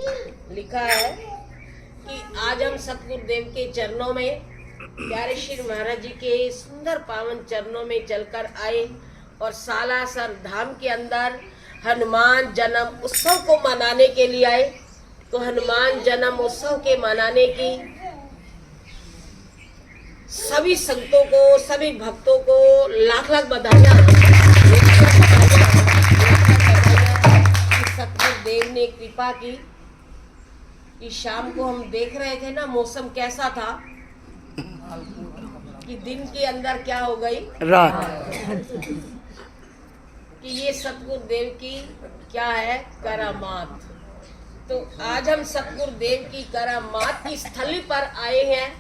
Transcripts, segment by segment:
लिखा है कि आज हम सतगुरुदेव के चरणों में, प्यारे श्री महाराज जी के सुंदर पावन चरणों में चलकर आए और सालासर धाम के अंदर हनुमान जन्म उत्सव को मनाने के लिए आए। तो हनुमान जन्म उत्सव के मनाने की सभी संतों को, सभी भक्तों को लाख लाख बधाइयाँ। सतगुरुदेव ने कृपा की कि शाम को हम देख रहे थे ना, मौसम कैसा था कि दिन के अंदर क्या हो गई रात। कि ये सतगुरुदेव की क्या है, करामात। तो आज हम सतगुरुदेव की करामात की स्थली पर आए हैं।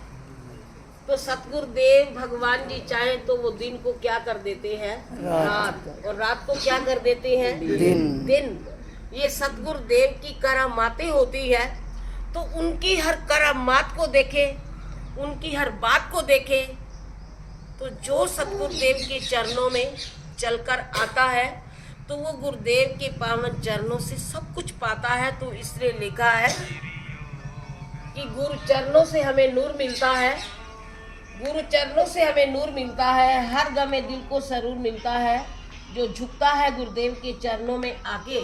तो सतगुरुदेव भगवान जी चाहें तो वो दिन को क्या कर देते हैं, रात, और रात को क्या कर देते हैं, दिन। ये सतगुरुदेव की करामातें होती है। तो उनकी हर करामात को देखे, उनकी हर बात को देखे, तो जो सतगुरुदेव के चरणों में चलकर आता है तो वो गुरुदेव के पावन चरणों से सब कुछ पाता है। तो इसलिए लिखा है कि गुरु चरणों से हमें नूर मिलता है, गुरु चरणों से हमें नूर मिलता है, हर गमे दिल को सरूर मिलता है। जो झुकता है गुरुदेव के चरणों में आके,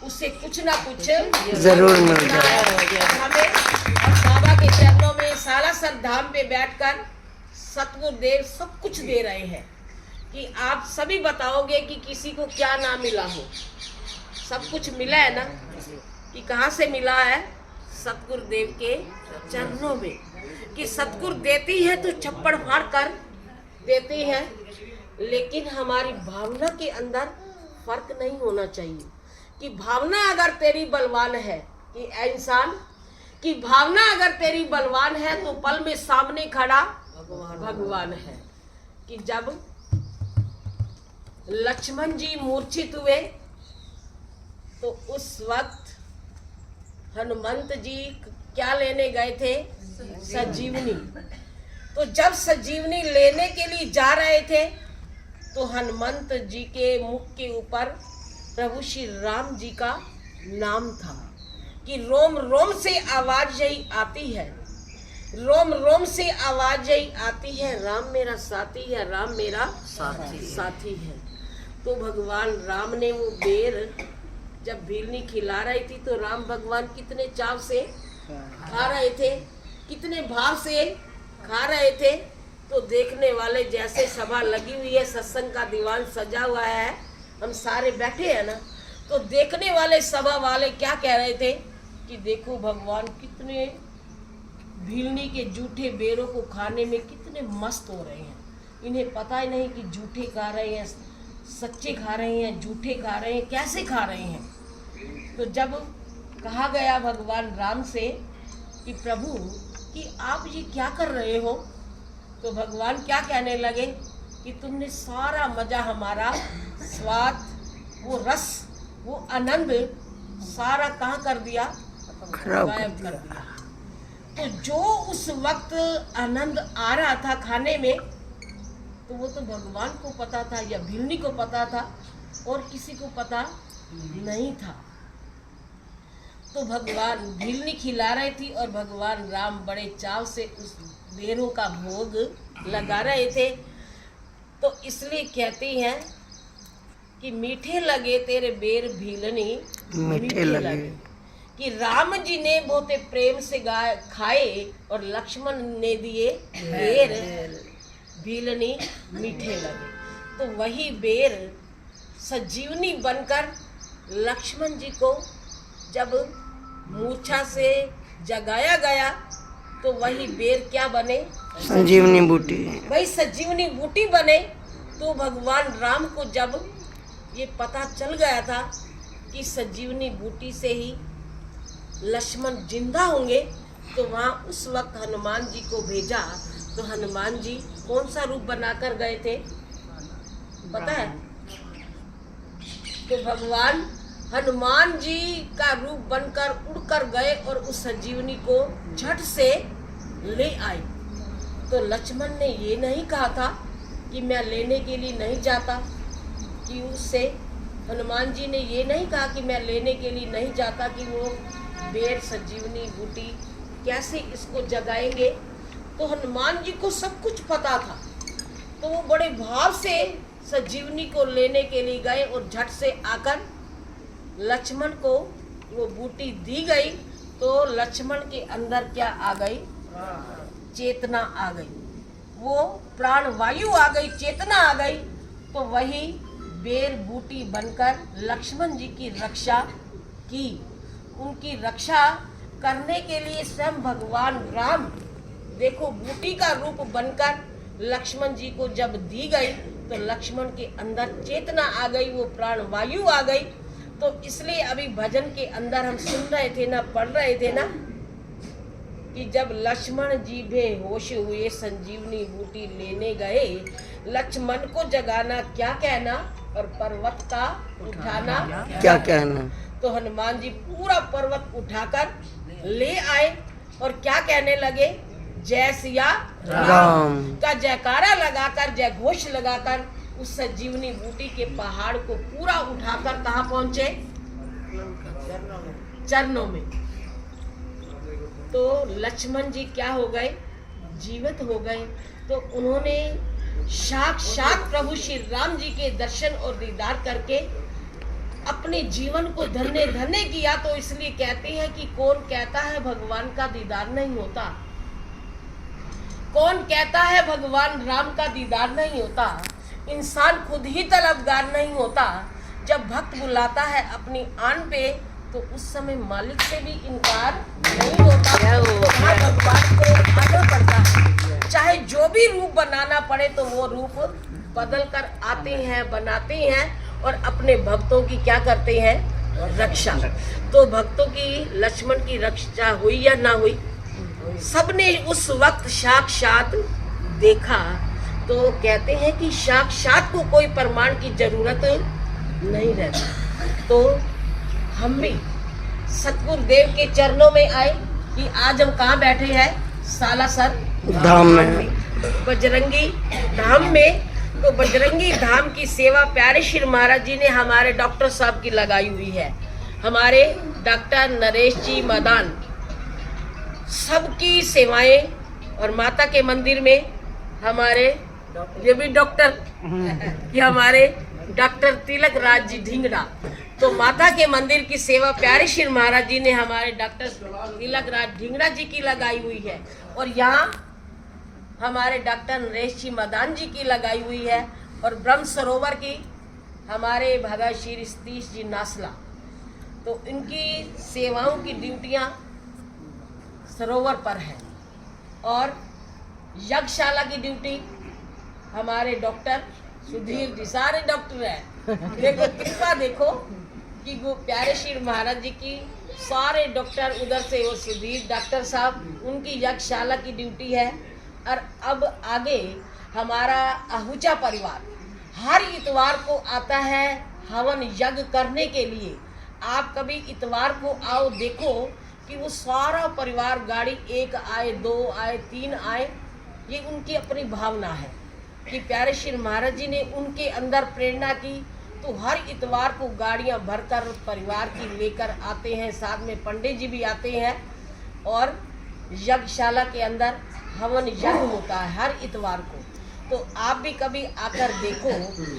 उससे कुछ ना कुछ जरूर मिलता है हमें। और बाबा के चरणों में सालासर धाम पे बैठकर सतगुरुदेव सब कुछ दे रहे हैं। कि आप सभी बताओगे कि किसी को क्या ना मिला हो, सब कुछ मिला है ना। कि कहाँ से मिला है, सतगुरुदेव के चरणों में। कि सतगुरु देती है तो छप्पड़ फाड़ कर देती है, लेकिन हमारी भावना के अंदर फर्क नहीं होना चाहिए। कि भावना अगर तेरी बलवान है, कि इंसान की भावना अगर तेरी बलवान है तो पल में सामने खड़ा भगवान है। कि जब लक्ष्मण जी मूर्छित हुए तो उस वक्त हनुमंत जी क्या लेने गए थे, संजीवनी। तो जब संजीवनी लेने के लिए जा रहे थे तो हनुमंत जी के मुख के ऊपर प्रभु श्री राम जी का नाम था। कि रोम रोम से आवाज यही आती है, रोम रोम से आवाज यही आती है, राम मेरा साथी है, राम मेरा साथी है। तो भगवान राम ने वो बेर जब भीलनी खिला रही थी तो राम भगवान कितने चाव से खा रहे थे, कितने भाव से खा रहे थे। तो देखने वाले, जैसे सभा लगी हुई है, सत्संग का दीवान सजा हुआ है, हम सारे बैठे हैं ना, तो देखने वाले सभा वाले क्या कह रहे थे कि देखो भगवान कितने भीलनी के जूठे बेरों को खाने में कितने मस्त हो रहे हैं। इन्हें पता ही नहीं कि जूठे खा रहे हैं, सच्चे खा रहे हैं, जूठे खा रहे हैं, कैसे खा रहे हैं। तो जब कहा गया भगवान राम से कि प्रभु कि आप ये क्या कर रहे हो, तो भगवान क्या कहने लगे कि तुमने सारा मजा, हमारा स्वाद, वो रस, वो आनंद सारा कहाँ कर दिया, गायब कर दिया। तो जो उस वक्त आनंद आ रहा था खाने में, तो वो तो भगवान को पता था या भीलनी को पता था, और किसी को पता नहीं था। तो भगवान भीलनी खिला रही थी और भगवान राम बड़े चाव से उस बेरों का भोग लगा रहे थे। तो इसलिए कहती हैं कि मीठे लगे तेरे बेर भीलनी, मीठे लगे। कि राम जी ने बहुत प्रेम से खाए और लक्ष्मण ने दिए बेर, भीलनी मीठे लगे। तो वही बेर संजीवनी बनकर लक्ष्मण जी को जब मूर्छा से जगाया गया तो वही बेर क्या बने, संजीवनी बूटी। वही संजीवनी बूटी बने। तो भगवान राम को जब ये पता चल गया था कि संजीवनी बूटी से ही लक्ष्मण जिंदा होंगे, तो वहाँ उस वक्त हनुमान जी को भेजा। तो हनुमान जी कौन सा रूप बनाकर गए थे, पता है? तो भगवान हनुमान जी का रूप बनकर उड़कर गए और उस संजीवनी को झट से ले आए। तो लक्ष्मण ने ये नहीं कहा था कि मैं लेने के लिए नहीं जाता, कि उससे हनुमान जी ने ये नहीं कहा कि मैं लेने के लिए नहीं जाता, कि वो बेर संजीवनी बूटी कैसे इसको जगाएंगे। तो हनुमान जी को सब कुछ पता था, तो वो बड़े भाव से संजीवनी को लेने के लिए गए और झट से आकर लक्ष्मण को वो बूटी दी गई। तो लक्ष्मण के अंदर क्या आ गई, चेतना आ गई, वो प्राण वायु आ गई, चेतना आ गई। तो वही बेर बूटी बनकर लक्ष्मण जी की रक्षा की। उनकी रक्षा करने के लिए स्वयं भगवान राम देखो बूटी का रूप बनकर लक्ष्मण जी को जब दी गई तो लक्ष्मण के अंदर चेतना आ गई, वो प्राण वायु आ गई। तो इसलिए अभी भजन के अंदर हम सुन रहे थे ना, पढ़ रहे थे ना, कि जब लक्ष्मण जी बेहोश हुए संजीवनी बूटी लेने गए, लक्ष्मण को जगाना क्या कहना और पर्वत का उठाना क्या कहना। तो हनुमान जी पूरा पर्वत उठाकर ले आए और क्या कहने लगे, जय सिया राम का जयकारा लगाकर, जय घोष लगाकर उस संजीवनी बूटी के पहाड़ को पूरा उठाकर कहाँ पहुंचे, चरणों में। तो लक्ष्मण जी क्या हो गए, जीवित हो गए। तो उन्होंने साक्षात प्रभु श्री राम जी के दर्शन और दीदार करके अपने जीवन को धन्य धन्य किया। तो इसलिए कहते हैं कि कौन कहता है भगवान का दीदार नहीं होता, कौन कहता है भगवान राम का दीदार नहीं होता। इंसान खुद ही तलबगार नहीं होता। जब भक्त बुलाता है अपनी आन पे तो उस समय मालिक से भी इनकार नहीं होता। तो भगवान को आना पड़ता है, चाहे जो भी रूप बनाना पड़े तो वो रूप बदल कर आते हैं, बनाते हैं और अपने भक्तों की क्या करते हैं, रक्षा। तो भक्तों की लक्ष्मण की रक्षा हुई या ना हुई, सबने उस वक्त साक्षात देखा। तो कहते हैं कि साक्षात को कोई प्रमाण की जरूरत नहीं रहती। तो हम भी सतगुरुदेव के चरणों में आए कि आज हम कहाँ बैठे हैं, सालासर धाम में, बजरंगी धाम में। तो बजरंगी धाम की सेवा प्यारे श्री महाराज जी ने हमारे डॉक्टर साहब की लगाई हुई है। हमारे डॉक्टर नरेश जी मदान सबकी सेवाएं, और माता के मंदिर में हमारे ये भी डॉक्टर कि हमारे डॉक्टर तिलक राज जी ढिंगड़ा। तो माता के मंदिर की सेवा प्यारे श्री महाराज जी ने हमारे डॉक्टर तिलक राज ढिंगड़ा जी की लगाई हुई है। और यहाँ हमारे डॉक्टर नरेश जी मदान जी की लगाई हुई है। और ब्रह्म सरोवर की हमारे भगत श्री सतीश जी नासला। तो इनकी सेवाओं की ड्यूटियाँ सरोवर पर है। और यज्ञशाला की ड्यूटी हमारे डॉक्टर सुधीर जी, सारे डॉक्टर हैं। देखो कृपा देखो कि वो प्यारे श्री महाराज जी की सारे डॉक्टर उधर से, वो सुधीर डॉक्टर साहब उनकी यज्ञशाला की ड्यूटी है। और अब आगे हमारा आहूजा परिवार हर इतवार को आता है हवन यज्ञ करने के लिए। आप कभी इतवार को आओ, देखो कि वो सारा परिवार, गाड़ी एक आए, दो आए, तीन आए, ये उनकी अपनी भावना है कि प्यारे श्री महाराज जी ने उनके अंदर प्रेरणा की। तो हर इतवार को गाड़ियां भरकर परिवार की लेकर आते हैं, साथ में पंडित जी भी आते हैं। और यज्ञशाला के अंदर हवन यज्ञ होता है हर इतवार को। तो आप भी कभी आकर देखो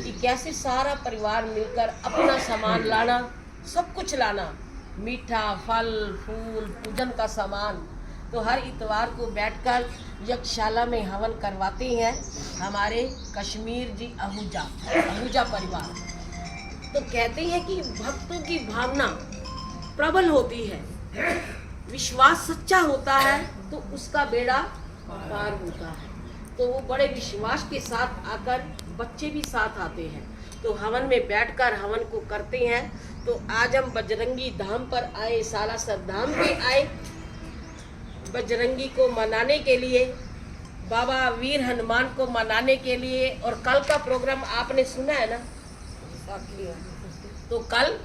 कि कैसे सारा परिवार मिलकर अपना सामान लाना, सब कुछ लाना, मीठा, फल, फूल, पूजन का सामान। तो हर इतवार को बैठकर यज्ञशाला में हवन करवाते हैं हमारे कश्मीर जी आहूजा परिवार। तो कहते हैं कि भक्तों की भावना प्रबल होती है, विश्वास सच्चा होता है तो उसका बेड़ा पार होता है। तो वो बड़े विश्वास के साथ आकर, बच्चे भी साथ आते हैं। तो हवन में बैठकर हवन को करते हैं। तो आज हम बजरंगी धाम पर आए, सालासर धाम पे आए बजरंगी को मनाने के लिए, बाबा वीर हनुमान को मनाने के लिए। और कल का प्रोग्राम आपने सुना है ना, तो कल